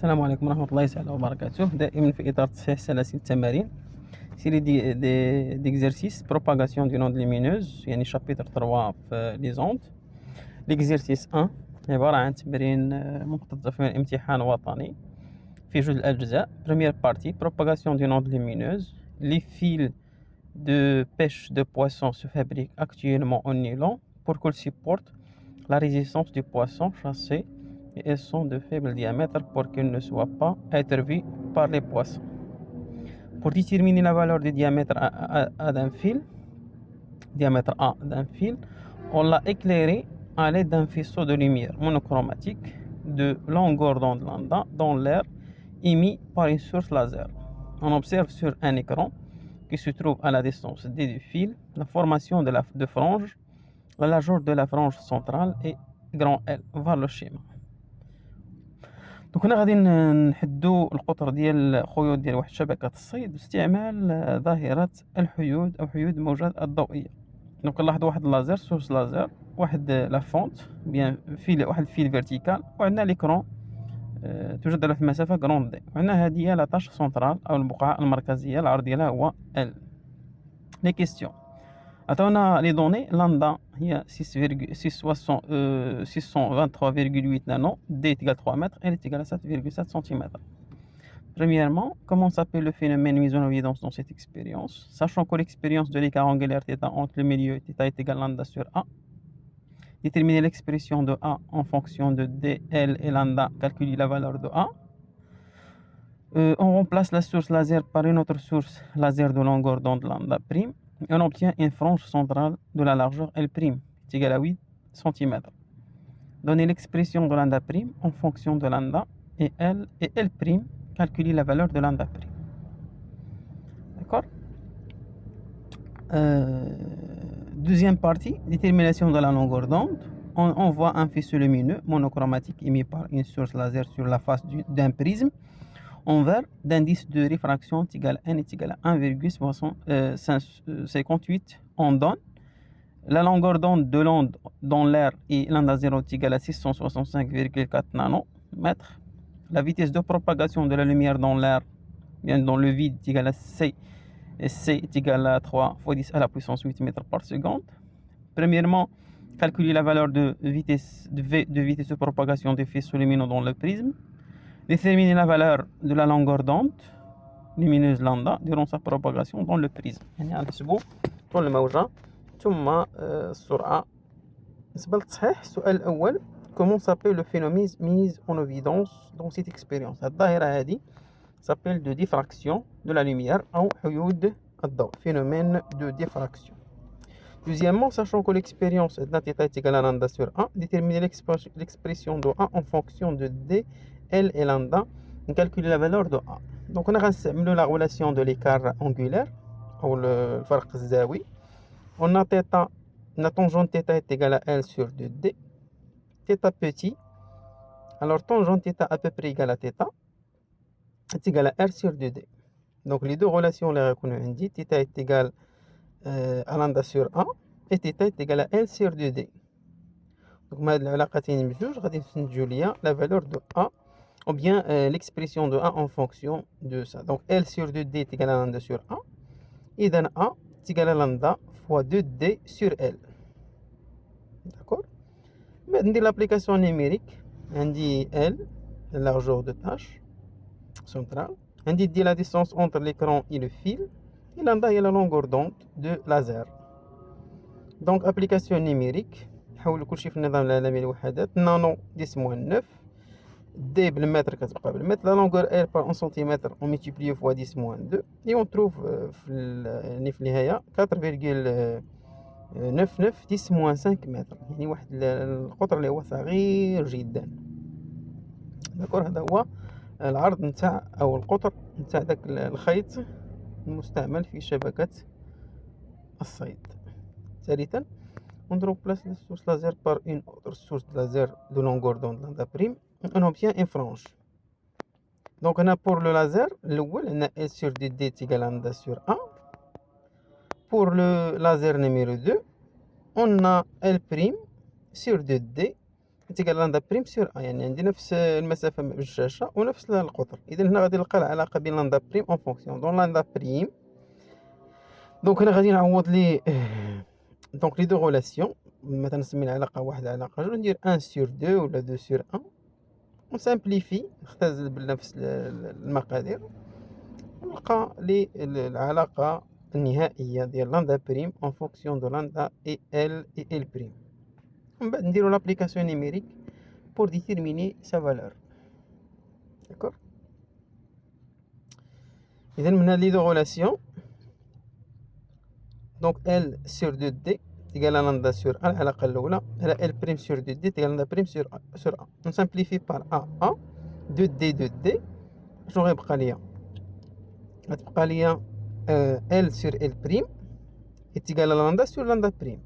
السلام عليكم ورحمة الله تعالى وبركاته. دائما في إطار تصحيح سلاسل التمارين série d'exercices propagation d'une onde lumineuse يعني chapitre 3 في les ondes. l'exercice 1 عبارة عن تمرين مقتطف من امتحان وطني في جزء الأجزاء. première partie propagation d'une onde lumineuse. Les fils de pêche de poisson se fabriquent actuellement en nylon pour qu'ils supportent la résistance du poisson chassé et elles sont de faible diamètre pour qu'elles ne soient pas interviewées par les poissons. Pour déterminer la valeur du diamètre A d'un fil, diamètre A d'un fil, on l'a éclairé à l'aide d'un faisceau de lumière monochromatique de longueur d'onde lambda dans l'air émis par une source laser. On observe sur un écran qui se trouve à la distance D du fil la formation de franges, la largeur de la frange centrale et grand L. Voir le schéma. دونك هنا غادي نحدو القطر ديال الخيوط ديال واحد شبكة الصيد باستعمال ظاهرة الحيود أو حيود الموجات الضوئية. دونك نلاحظوا واحد اللازر سورس لازر واحد لا فونت بيان فيل واحد الفيل فيرتيكال وعندنا ليكرون توجد له المسافة كروند دي وعندنا هذه هي لاطاش سنترال أو البقعة المركزية العرض ديالها هو ال. لي كيستيون عطاونا لي دوني لامدا هي 623,8 nano, D est égal à 3 mètres, L est égal à 7,7 cm. Premièrement, comment s'appelle le phénomène mis en évidence dans cette expérience? Sachant que l'expérience de l'écart angulaire θ entre le milieu θ est égal à lambda sur A. Déterminer l'expression de A en fonction de D, L et lambda, calculer la valeur de A. On remplace la source laser par une autre source laser de longueur d'onde lambda prime. Et on obtient une frange centrale de la largeur L', qui est égale à 8 cm. Donner l'expression de lambda prime en fonction de lambda et L prime, calculer la valeur de lambda prime. D'accord. Deuxième partie, détermination de la longueur d'onde. On voit un faisceau lumineux monochromatique émis par une source laser sur la face d'un prisme en verre d'indice de réfraction égal à n est égal à 1,58 on donne. La longueur d'onde de l'onde dans l'air est lambda 0 est égal à 665,4 nanomètres. La vitesse de propagation de la lumière dans l'air, bien dans le vide, est égale à C. Et C est égal à 3 fois 10 à la puissance 8 mètres par seconde. Premièrement, calculer la valeur de vitesse de propagation des faisceaux lumineux dans le prisme. Déterminer la valeur de la longueur d'onde lumineuse lambda durant sa propagation dans le prisme. يعني غنحسبوا طول الموجة ثم السرعة. بالنسبة للتصحيح السؤال الأول comment s'appelle le phénomène mis en évidence dans cette expérience. الظاهرة هذه s'appelle de diffraction de la lumière أو حيود الضوء phénomène de diffraction. Deuxièmement, sachant que l'expérience de θ est égale à lambda sur A, déterminer l'expression de A en fonction de D, L et lambda, on calcule la valeur de A. Donc on a la relation de l'écart angulaire, ou le farq الزاوي. On a θ, la tangente θ est égale à L sur 2D. θ petit, alors tangente θ à peu près égale à θ, est égale à R sur 2D. Donc les deux relations les reconnues, θ est égale à lambda sur A et θ est égal à L sur 2D. Donc ما هاد العلاقتين بجوج غادي تنتجوا ليا la valeur de A ou bien l'expression de A en fonction de ça. Donc L sur 2D est égal à lambda sur A. إذا A est égal à lambda fois 2D sur L. D'accord. بعد ندير l'application numérique. عندي L la largeur de tâche centrale. عندي دي la distance entre l'écran et le fil. Et lambda est la longueur d'onde de laser. Donc application numérique نحول كلشي في النظام العالمي للوحدات نانو 10-9 D بالمتر كتبقى بالمتر la longueur R par 1 cm on multiplie fois 10-2 et on trouve في النهاية 4,99 10-5 متر يعني واحد القطر اللي هو صغير جدا. داكور. هذا هو العرض نتاع او القطر نتاع داك الخيط المستعمل في شبكة الصيد. ثالثا on remplace la source laser par une autre source laser de longueur d'onde lambda prime. On obtient une frange. Donc on a pour le laser الأول on a L sur 2D est égal à lambda sur A. Pour le laser numéro 2 on a L' sur 2D تيقال لندا بريم سور ا، يعني عندي نفس المسافة من الشاشة ونفس القطر. إذا هنا غادي نلقى العلاقة بين لندا بريم اون فونكسيون دون لندا بريم. دونك هنا غادي نعوض لي دونك لي دو غولاسيون. مثلا نسمي العلاقة واحد العلاقة جوج، ندير 1 سور 2 ولا 2 سور 1 ونسامبليفي، نختزل بنفس المقادير ونلقى لي العلاقة النهائية ديال لندا بريم اون فونكسيون دو لندا اي ال بريم. ومن بعد نديرو لابليكاسيون نيميريك pour déterminer sa valeur. D'accord. إذا من هاد لي دو غولاسيون دونك ال سور 2 دي تيقال لندا سور ا العلاقة الأولى، على ال بريم سور 2 دي تيقال لندا بريم سور ا. نسامبليفي بار ا 2 دي 2 دي، شنو غيبقى ليا؟ غتبقى ليا ال سور ال بريم تيقال لندا سور لندا بريم.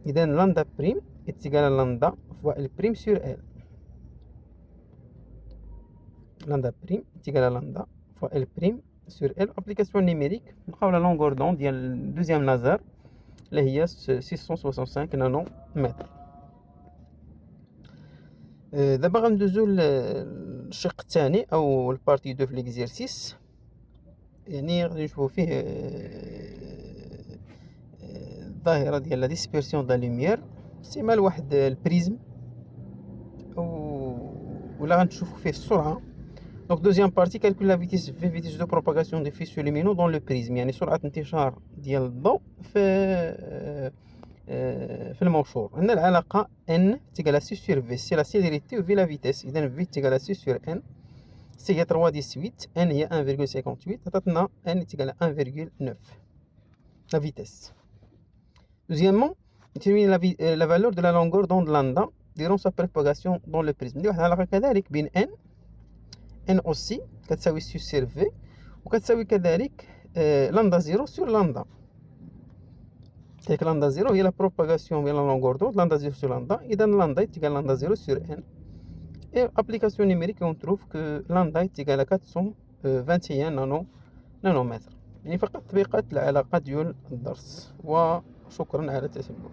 إذا لندا بريم تيقال لندا فوا ال بريم سور ال. لندا بريم تيقال لندا فوا ال بريم سور ال. ابليكاسيون نيميريك نلقاو لا لونغور دون ديال دوزيام لازر اللي هي 665 نانو متر. دابا غندوزو للشق الثاني او البارتي دو في ليكزيرسيس، يعني غادي نشوفو فيه الظاهرة ديال لا ديسبيرسيون دا لوميير باستعمال واحد البريزم، ولا غنشوفو فيه السرعة. دونك دوزيام بارتي كالكول لا فيتيس دو بروباغاسيون دو فيسو لومينو دون لو بريزم، يعني سرعة انتشار ديال الضوء في المنشور. عندنا العلاقة n تيقال سي سور في، سي لا سيليريتي وفي لا فيتيس. إذا في تيقال سي سور n، سي هي 3.18، n هي 1.58، عطاتنا n تيقال 1.9 لا فيتيس. Deuxièmement, déterminer la valeur de la longueur d'onde lambda durant sa propagation dans le prisme. ندير واحد العلاقة كذلك بين n aussi كتساوي سي سور في، وكتساوي كذلك لامدا زيرو سور لامدا. كذلك لامدا زيرو هي لا بروباغاسيون ديال لا لونغور دوند، لامدا زيرو سور لامدا. إذا لامدا تيقال لامدا زيرو سور n. Et application numérique on trouve que lambda est égal à 421 نانومتر. يعني فقط تطبيقات العلاقة ديال الدرس، وشكرا على التتبع.